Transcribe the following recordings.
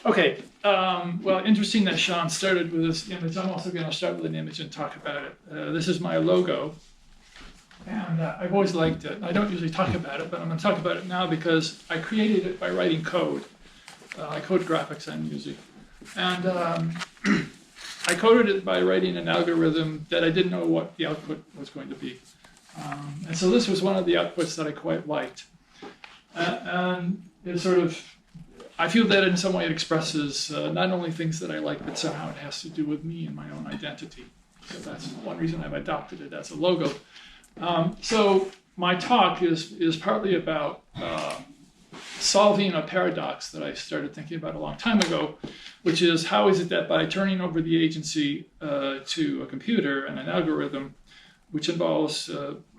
Okay, well, interesting that Sean started with this image. I'm also going to start with an image and talk about it. This is my logo, and I've always liked it. I don't usually talk about it, but I'm going to talk about it now because I created it by writing code. I code graphics and music. And I coded it by writing an algorithm that I didn't know what the output was going to be. And so this was one of the outputs that I quite liked. And it sort of, I feel that in some way it expresses not only things that I like, but somehow it has to do with me and my own identity. So that's one reason I've adopted it as a logo. So my talk is partly about solving a paradox that I started thinking about a long time ago, which is how is it that by turning over the agency to a computer and an algorithm, which involves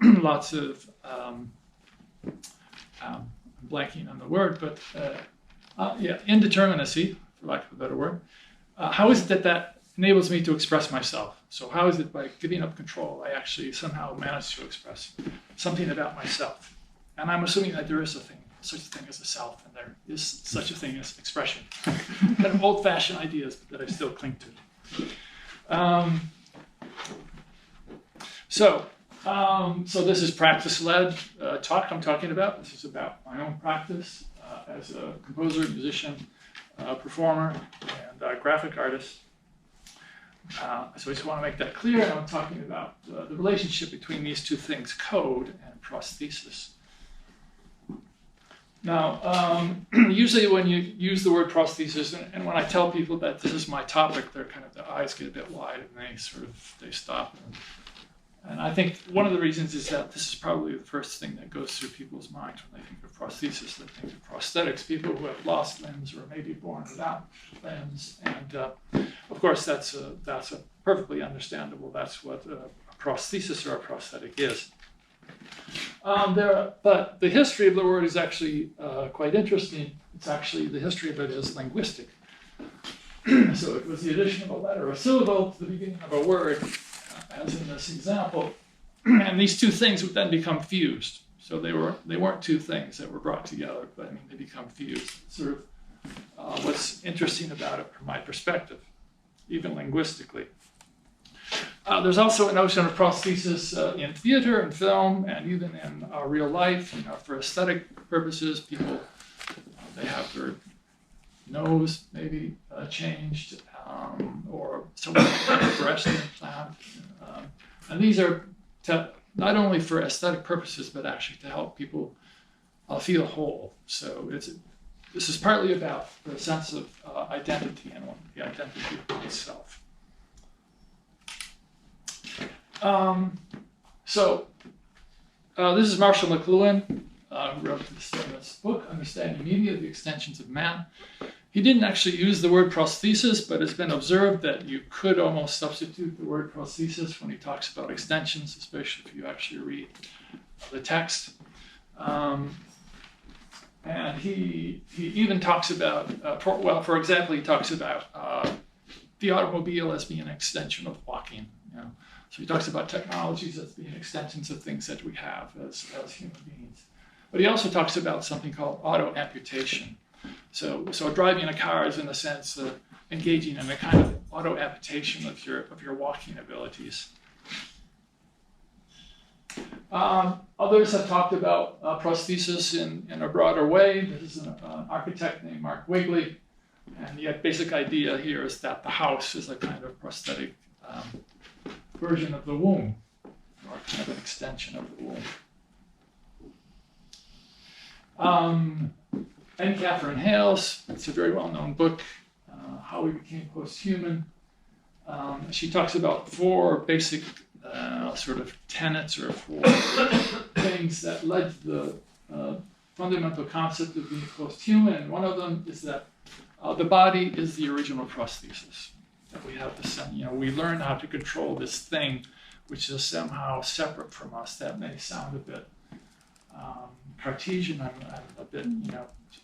lots of, I'm blanking on the word, but indeterminacy, for lack of a better word, how is it that enables me to express myself? So how is it by giving up control, I actually somehow manage to express something about myself? And I'm assuming that there is such a thing as a self, and there is such a thing as expression. Kind of old-fashioned ideas that I still cling to. So this is practice-led talk I'm talking about. This is about my own practice as a composer, musician, performer, and graphic artist. So I just want to make that clear. And I'm talking about the relationship between these two things, code and prosthesis. Now, usually when you use the word prosthesis, and when I tell people that this is my topic, their eyes get a bit wide and they stop. And I think one of the reasons is that this is probably the first thing that goes through people's minds when they think of prosthesis. They think of prosthetics, people who have lost limbs or maybe born without limbs. And of course, that's perfectly understandable. That's what a prosthesis or a prosthetic is. But the history of the word is actually quite interesting. It's actually, the history of it is linguistic. So it was the addition of a letter, a syllable, to the beginning of a word, as in this example. And these two things would then become fused. So they weren't two things that were brought together, but I mean, they become fused. Sort of what's interesting about it from my perspective, even linguistically. There's also a notion of prosthesis in theater and film, and even in real life. For aesthetic purposes, people they have their nose maybe changed, or someone has a breast implant, and these are not only for aesthetic purposes, but actually to help people feel whole. So this is partly about the sense of identity and the identity of myself. This is Marshall McLuhan, who wrote this book, Understanding Media, The Extensions of Man. He didn't actually use the word prosthesis, but it's been observed that you could almost substitute the word prosthesis when he talks about extensions, especially if you actually read the text. And he even talks about, for example, he talks about the automobile as being an extension of walking. So he talks about technologies as being extensions of things that we have as human beings. But he also talks about something called auto-amputation. So driving a car is, in a sense, engaging in a kind of auto-amputation of your walking abilities. Others have talked about prosthesis in a broader way. This is an architect named Mark Wigley. And the basic idea here is that the house is a kind of prosthetic version of the womb, or kind of an extension of the womb. And Katharine Hayles, it's a very well-known book, How We Became Posthuman. She talks about four basic sort of tenets or four things that led to the fundamental concept of being posthuman. And one of them is that the body is the original prosthesis. That we have this, we learn how to control this thing, which is somehow separate from us. That may sound a bit Cartesian, a bit,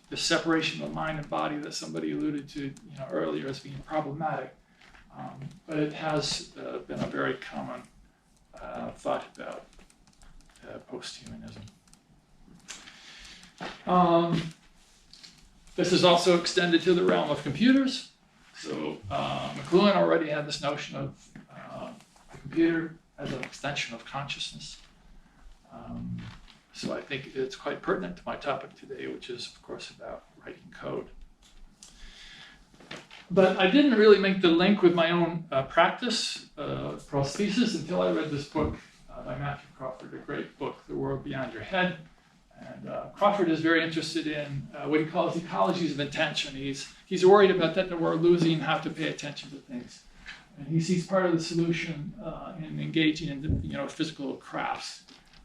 the separation of mind and body that somebody alluded to, earlier as being problematic. But it has been a very common thought about posthumanism. This is also extended to the realm of computers. So McLuhan already had this notion of the computer as an extension of consciousness. So I think it's quite pertinent to my topic today, which is, of course, about writing code. But I didn't really make the link with my own practice, prosthesis, until I read this book by Matthew Crawford, a great book, The World Beyond Your Head. And Crawford is very interested in what he calls ecologies of intention. He's worried about that we're losing how to pay attention to things. And he sees part of the solution in engaging in physical crafts.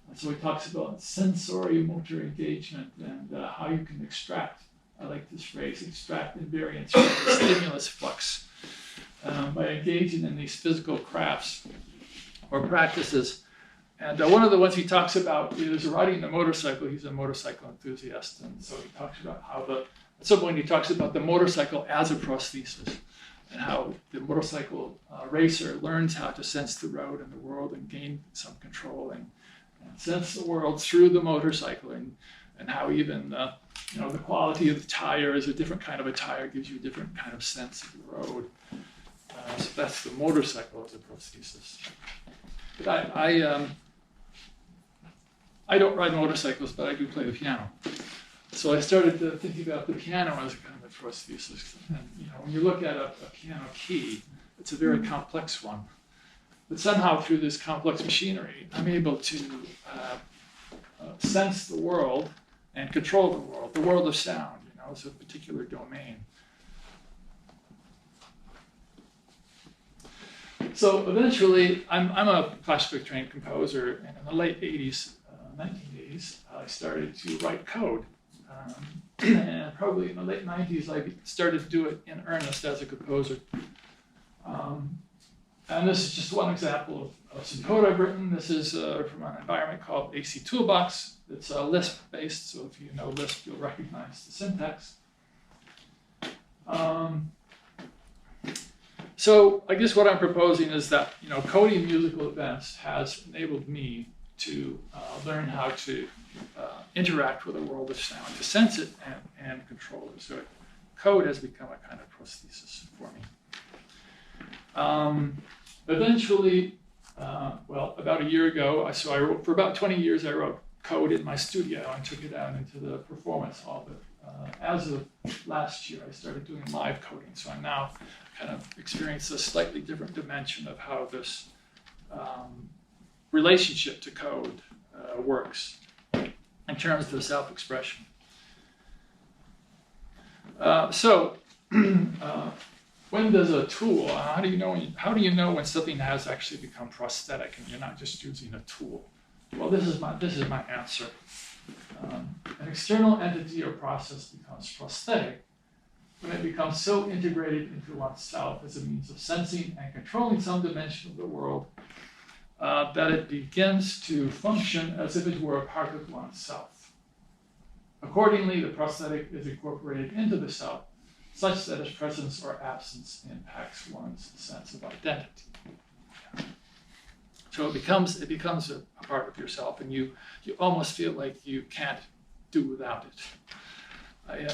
And so he talks about sensory motor engagement and how you can extract, I like this phrase, extract invariance from the stimulus flux by engaging in these physical crafts or practices. And one of the ones he talks about is riding a motorcycle. He's a motorcycle enthusiast. And so he talks about how at some point he talks about the motorcycle as a prosthesis and how the motorcycle racer learns how to sense the road and the world and gain some control and sense the world through the motorcycle, and how even the quality of the tire is a different kind of a tire, gives you a different kind of sense of the road. So that's the motorcycle as a prosthesis. But I don't ride motorcycles, but I do play the piano. So I started thinking about the piano as a kind of a prosthesis. And when you look at a piano key, it's a very complex one. But somehow through this complex machinery, I'm able to sense the world and control the world of sound. It's a particular domain. So eventually, I'm a classically trained composer, and in the late 80s, 1980s, I started to write code. And probably in the late 90s, I started to do it in earnest as a composer. And this is just one example of some code I've written. This is from an environment called AC Toolbox. It's Lisp-based, so if you know Lisp, you'll recognize the syntax. So I guess what I'm proposing is that coding musical events has enabled me to learn how to interact with the world of sound, to sense it and control it. So code has become a kind of prosthesis for me. Eventually, about a year ago, I wrote, for about 20 years, I wrote code in my studio and took it out into the performance hall. But as of last year, I started doing live coding. So I'm now kind of experience a slightly different dimension of how this relationship to code works in terms of self-expression. When does a tool? How do you know when something has actually become prosthetic and you're not just using a tool? Well, this is my answer. An external entity or process becomes prosthetic when it becomes so integrated into oneself as a means of sensing and controlling some dimension of the world that it begins to function as if it were a part of oneself. Accordingly, the prosthetic is incorporated into the self, such that its presence or absence impacts one's sense of identity. So it becomes a part of yourself, and you almost feel like you can't do without it.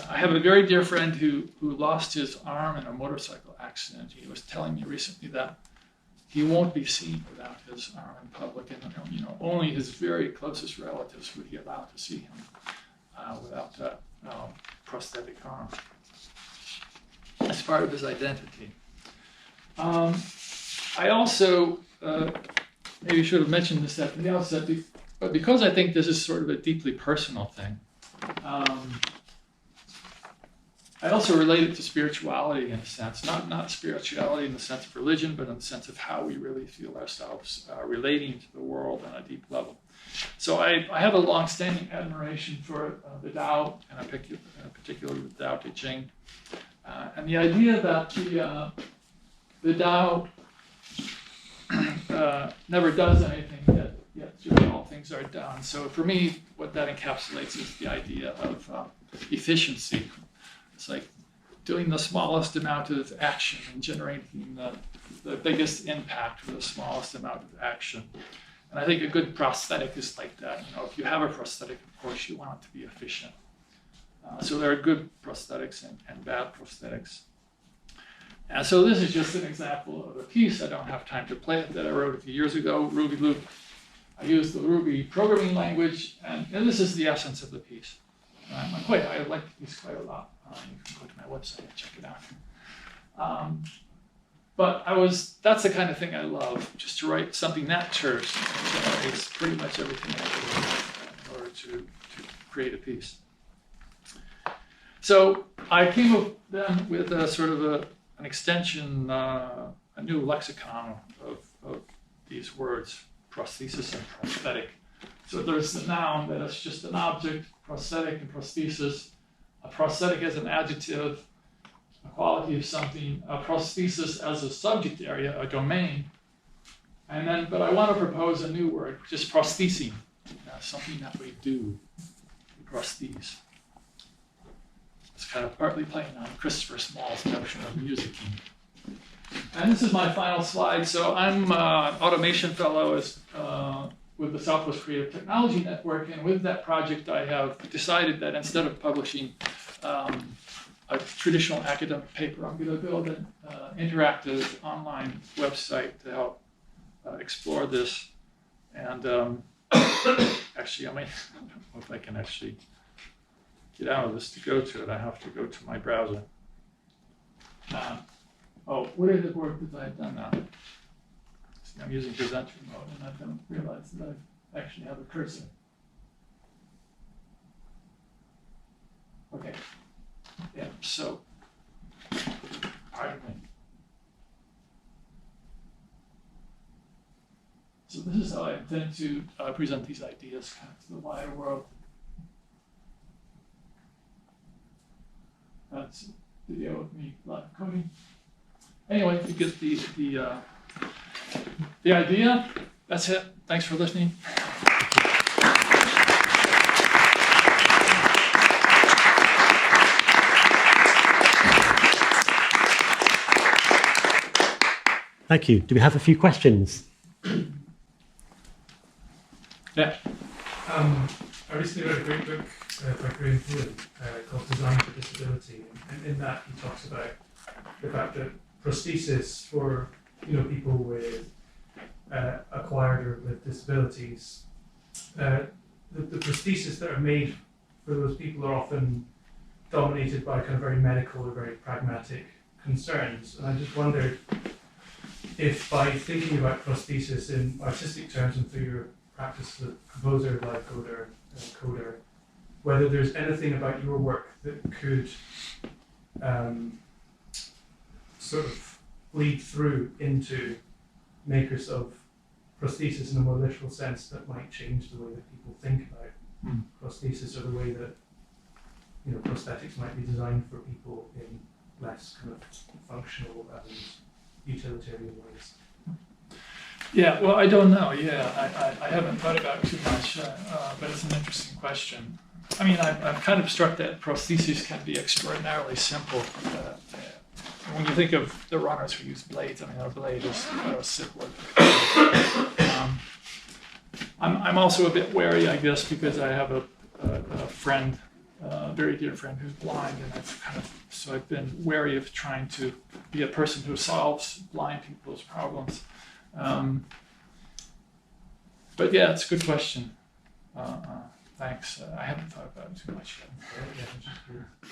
I have a very dear friend who lost his arm in a motorcycle accident. He was telling me recently that he won't be seen without his arm in public, and only his very closest relatives would be allowed to see him without that prosthetic arm. As part of his identity. I also maybe should have mentioned this at the outset, but because I think this is sort of a deeply personal thing, I also relate it to spirituality in a sense, not spirituality in the sense of religion, but in the sense of how we really feel ourselves relating to the world on a deep level. So I have a long-standing admiration for the Tao, and particularly the Tao Te Ching. And the idea that the Tao never does anything, yet through all things are done. So for me, what that encapsulates is the idea of efficiency. It's like doing the smallest amount of action and generating the biggest impact with the smallest amount of action. And I think a good prosthetic is like that. If you have a prosthetic, of course, you want it to be efficient. So there are good prosthetics and bad prosthetics. And so this is just an example of a piece. I don't have time to play it, that I wrote a few years ago, Ruby Loop. I used the Ruby programming language, and this is the essence of the piece. I like the piece quite a lot. You can go to my website and check it out. But that's the kind of thing I love, just to write something that terse generates pretty much everything I do in order to create a piece. So I came up then with a sort of an extension, a new lexicon of these words, prosthesis and prosthetic. So there's the noun that is just an object, prosthetic and prosthesis. A prosthetic as an adjective, a quality of something, a prosthesis as a subject area, a domain. And then, but I want to propose a new word, which is prosthesing, something that we do, prosthese. It's kind of partly playing on Christopher Small's notion of musicking. And this is my final slide. So I'm an automation fellow with the Southwest Creative Technology Network, and with that project I have decided that instead of publishing a traditional academic paper, I'm going to build an interactive online website to help explore this. And actually, I don't know if I can actually get out of this to go to it. I have to go to my browser. What are the work that I've done now? See, I'm using presenter mode, and I don't realize that I actually have a cursor. Okay. Yeah, so, pardon me. So this is how I intend to present these ideas kind of to the wider world. That's a video of me live coding. Anyway, you get the idea. That's it. Thanks for listening. Thank you. Do we have a few questions? Yeah. I recently read a great book by McLuhan called Design for Disability, and in that he talks about the fact that prosthesis for people with acquired or with disabilities, the prosthesis that are made for those people are often dominated by kind of very medical or very pragmatic concerns. And I just wondered if by thinking about prosthesis in artistic terms and through your practice as a composer, live coder, coder, whether there's anything about your work that could sort of bleed through into makers of prosthesis in a more literal sense that might change the way that people think about prosthesis, or the way that prosthetics might be designed for people in less kind of functional and utilitarian ways. Yeah, well, I don't know. Yeah, I haven't thought about it too much, but it's an interesting question. I mean, I'm kind of struck that prosthesis can be extraordinarily simple. When you think of the runners who use blades, I mean, a blade is simpler. I'm also a bit wary, I guess, because I have a friend, a very dear friend who's blind, and I've been wary of trying to be a person who solves blind people's problems. But yeah, it's a good question. Thanks. I haven't thought about it too much yet. Yeah,